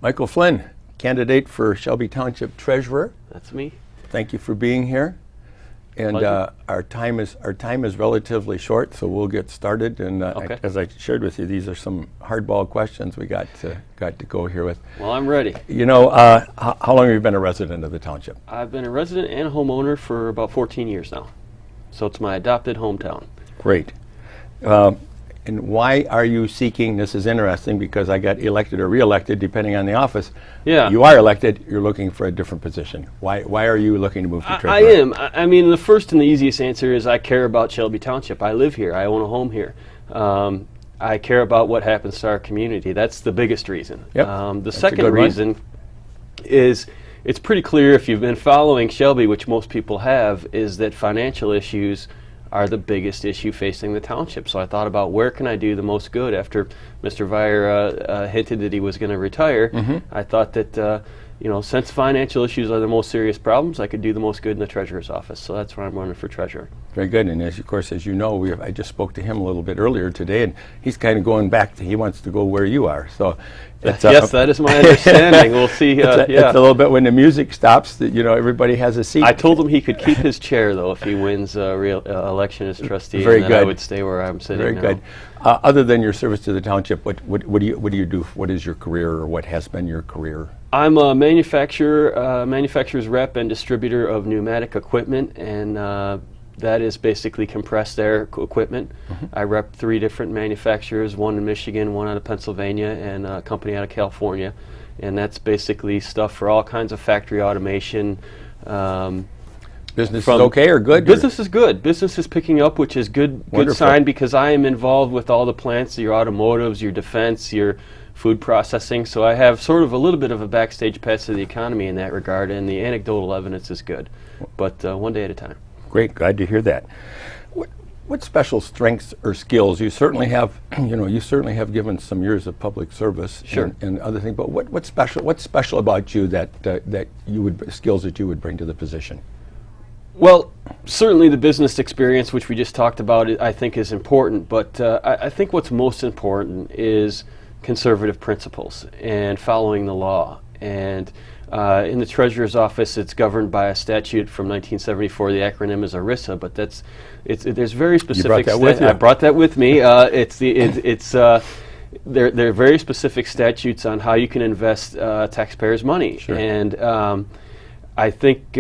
Michael Flynn, candidate for Shelby Township Treasurer. That's me. Thank you for being here. And our time is relatively short, so we'll get started. And Okay. as I shared with you, these are some hardball questions we got to go here with. Well, I'm ready. You know, how long have you been a resident of the township? I've been a resident and homeowner for about 14 years now. So it's my adopted hometown. Great. And why are you seeking, this is interesting because I got elected or re-elected depending on the office. Yeah. You are elected, you're looking for a different position. Why are you looking to move to Treasurer? I am. I mean, the first and the easiest answer is I care about Shelby Township. I live here. I own a home here. I care about what happens to our community. That's the biggest reason. Yep. The second reason is it's pretty clear if you've been following Shelby, which most people have, is that financial issues are the biggest issue facing the township. So I thought about where can I do the most good after Mr. Vire hinted that he was going to retire. I thought that since financial issues are the most serious problems, I could do the most good in the treasurer's office. So that's why I'm running for treasurer. Very good. And of course, as you know, I just spoke to him a little bit earlier today, and he's kind of going back to, he wants to go where you are. So yes, that is my understanding. We'll see. It's a little bit when the music stops that, everybody has a seat. I told him he could keep his chair, though, if he wins election as trustee. Very and good. I would stay where I'm sitting Very now. good. Other than your service to the township, what do you do? What is your career, or what has been your career? I'm a manufacturer's rep and distributor of pneumatic equipment, and that is basically compressed air equipment. I rep 3 different manufacturers, one in Michigan, one out of Pennsylvania, and a company out of California. And that's basically stuff for all kinds of factory automation. Business is okay or good? Business is good. Business is picking up, which is good sign, because I am involved with all the plants, your automotives, your defense, your food processing. So I have sort of a little bit of a backstage pass to the economy in that regard, and the anecdotal evidence is good. But one day at a time. Great, glad to hear that. What special strengths or skills? You certainly have, you certainly have given some years of public service. Sure. and other things. But what's special about you that you would skills that you would bring to the position? Well, certainly the business experience, which we just talked about, I think is important. But I think what's most important is conservative principles and following the law. And in the treasurer's office, it's governed by a statute from 1974. The acronym is ERISA, but there's very specific. You brought that with you. I brought that with me. There are very specific statutes on how you can invest taxpayers' money, Sure. and I think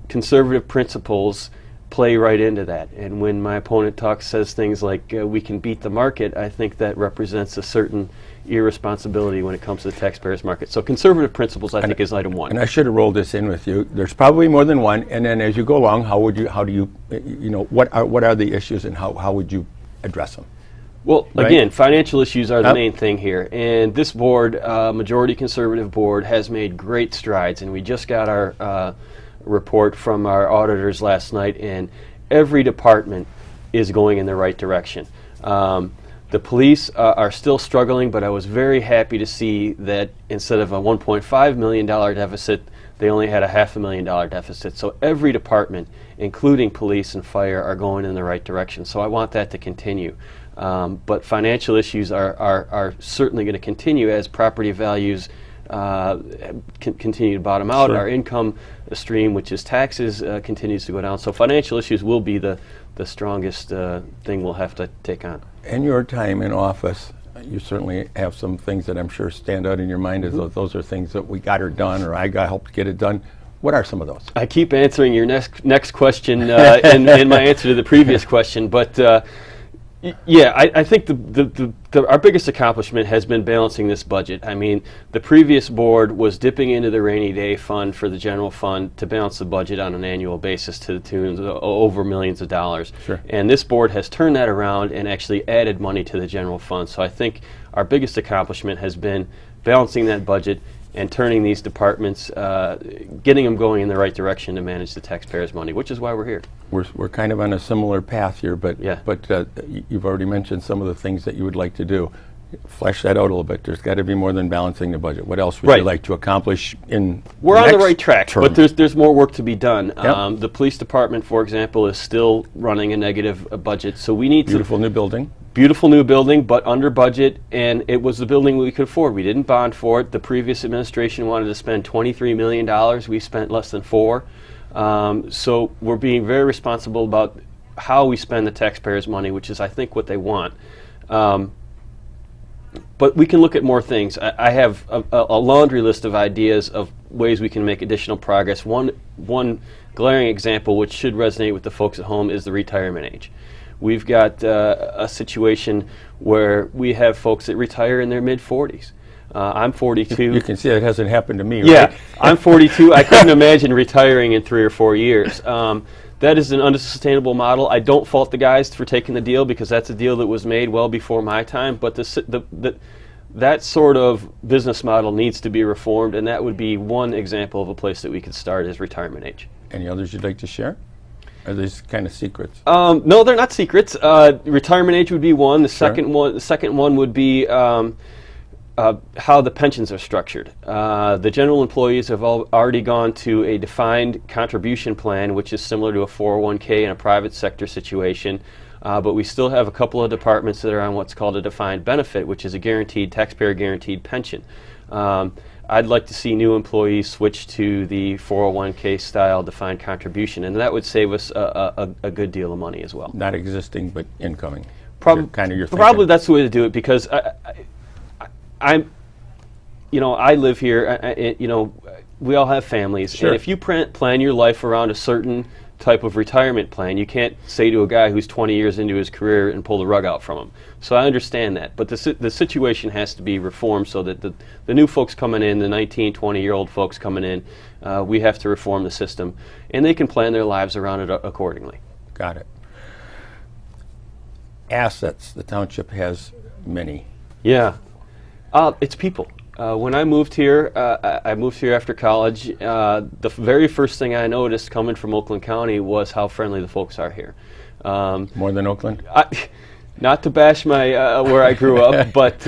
conservative principles play right into that. And when my opponent says things like we can beat the market, I think that represents a certain irresponsibility when it comes to the taxpayers' market. So conservative principles, I think, is item one. And I should have rolled this in with you. There's probably more than one. And then as you go along, what are the issues, and how would you address them? Well, Right? again, financial issues are the main thing here. And this board, majority conservative board, has made great strides. And we just got our report from our auditors last night, and every department is going in the right direction. The police are still struggling, but I was very happy to see that instead of a $1.5 million deficit, they only had a $500,000 deficit. So every department, including police and fire, are going in the right direction. So I want that to continue. But financial issues are certainly going to continue as property values continue to bottom out. Sure. Our income stream, which is taxes, continues to go down. So financial issues will be the strongest thing we'll have to take on. In your time in office, you certainly have some things that I'm sure stand out in your mind as those are things that we got her done, or I got helped get it done. What are some of those? I keep answering your next question in my answer to the previous question, but yeah, I think our biggest accomplishment has been balancing this budget. I mean, the previous board was dipping into the rainy day fund for the general fund to balance the budget on an annual basis to the tune of over millions of dollars. Sure. And this board has turned that around and actually added money to the general fund. So I think our biggest accomplishment has been balancing that budget and turning these departments, getting them going in the right direction to manage the taxpayers' money, which is why we're here. We're kind of on a similar path here, but Yeah. You've already mentioned some of the things that you would like to do. Flesh that out a little bit. There's got to be more than balancing the budget. What else would you like to accomplish in We're on the next right track, term? but there's more work to be done. Yep. The police department, for example, is still running a negative budget, so we need Beautiful new building. beautiful new building, but under budget, and it was the building we could afford. We didn't bond for it. The previous administration wanted to spend $23 million. We spent less than $4 million. So we're being very responsible about how we spend the taxpayers' money, which is, I think, what they want. But we can look at more things. I have a laundry list of ideas of ways we can make additional progress. One glaring example, which should resonate with the folks at home, is the retirement age. We've got a situation where we have folks that retire in their mid-40s. I'm 42. You can see that hasn't happened to me, Yeah, right? I'm 42. I couldn't imagine retiring in 3 or 4 years. That is an unsustainable model. I don't fault the guys for taking the deal, because that's a deal that was made well before my time. But that sort of business model needs to be reformed, and that would be one example of a place that we could start as retirement age. Any others you'd like to share? Are these kind of secrets? No, they're not secrets. Retirement age would be one. The second one would be how the pensions are structured. The general employees have already gone to a defined contribution plan, which is similar to a 401k in a private sector situation. But we still have a couple of departments that are on what's called a defined benefit, which is a guaranteed, taxpayer guaranteed pension. I'd like to see new employees switch to the 401k style defined contribution, and that would save us a good deal of money as well. Not existing, but incoming. Probably that's the way to do it, because I live here. We all have families, Sure. and if you plan your life around a certain type of retirement plan, you can't say to a guy who's 20 years into his career and pull the rug out from him. So I understand that, but the situation has to be reformed so that the new folks coming in, the 19, 20-year-old folks coming in, we have to reform the system, and they can plan their lives around it accordingly. Got it. Assets. The township has many. Yeah, it's people. When I moved here, I moved here after college. The very first thing I noticed coming from Oakland County was how friendly the folks are here. More than Oakland? Not to bash my where I grew up, but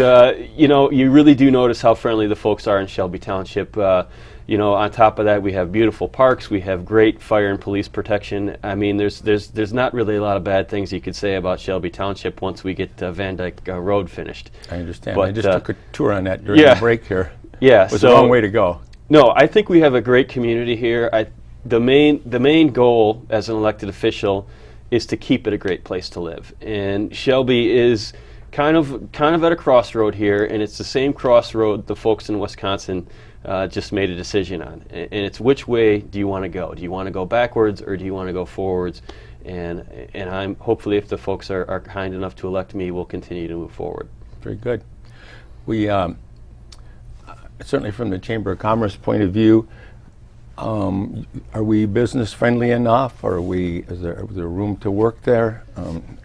you really do notice how friendly the folks are in Shelby Township. On top of that, we have beautiful parks. We have great fire and police protection. I mean, there's not really a lot of bad things you could say about Shelby Township once we get Van Dyke Road finished. I understand. But, I just took a tour on that during the break here. Yeah, it was a long way to go. No, I think we have a great community here. The main goal as an elected official is to keep it a great place to live, and Shelby is kind of at a crossroad here, and it's the same crossroad the folks in Wisconsin just made a decision on, and it's which way do you want to go? Do you want to go backwards, or do you want to go forwards? And I'm hopefully, if the folks are kind enough to elect me, we'll continue to move forward. Very good. We certainly, from the Chamber of Commerce point of view, are we business friendly enough? Or is there room to work there?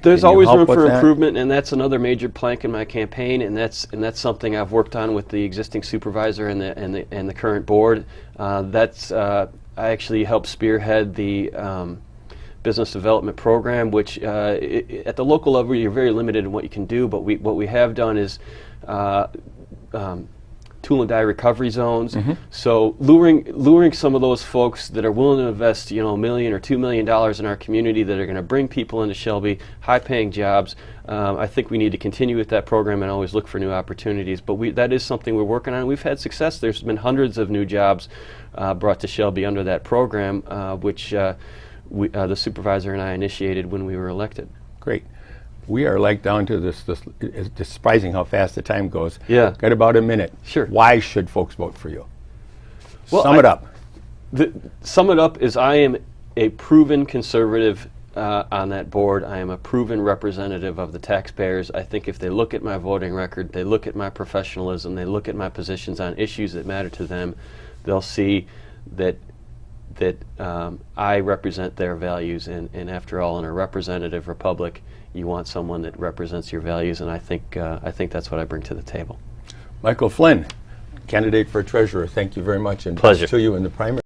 There's always room for improvement, and that's another major plank in my campaign, and that's something I've worked on with the existing supervisor and the current board. I actually helped spearhead the business development program, which at the local level you're very limited in what you can do. But what we have done is tool and die recovery zones. Mm-hmm. So luring some of those folks that are willing to invest, $1 million or $2 million in our community, that are going to bring people into Shelby, high-paying jobs. I think we need to continue with that program and always look for new opportunities. But that is something we're working on. We've had success. There's been hundreds of new jobs brought to Shelby under that program, which the supervisor and I initiated when we were elected. Great. We are like down to this. It's surprising how fast the time goes. Yeah. Got about a minute. Sure. Why should folks vote for you? Well, sum it up. Sum it up is I am a proven conservative on that board. I am a proven representative of the taxpayers. I think if they look at my voting record, they look at my professionalism, they look at my positions on issues that matter to them, they'll see that I represent their values. And after all, in a representative republic, you want someone that represents your values, and I think that's what I bring to the table. Michael Flynn, candidate for treasurer, thank you very much, and pleasure to you in the primary.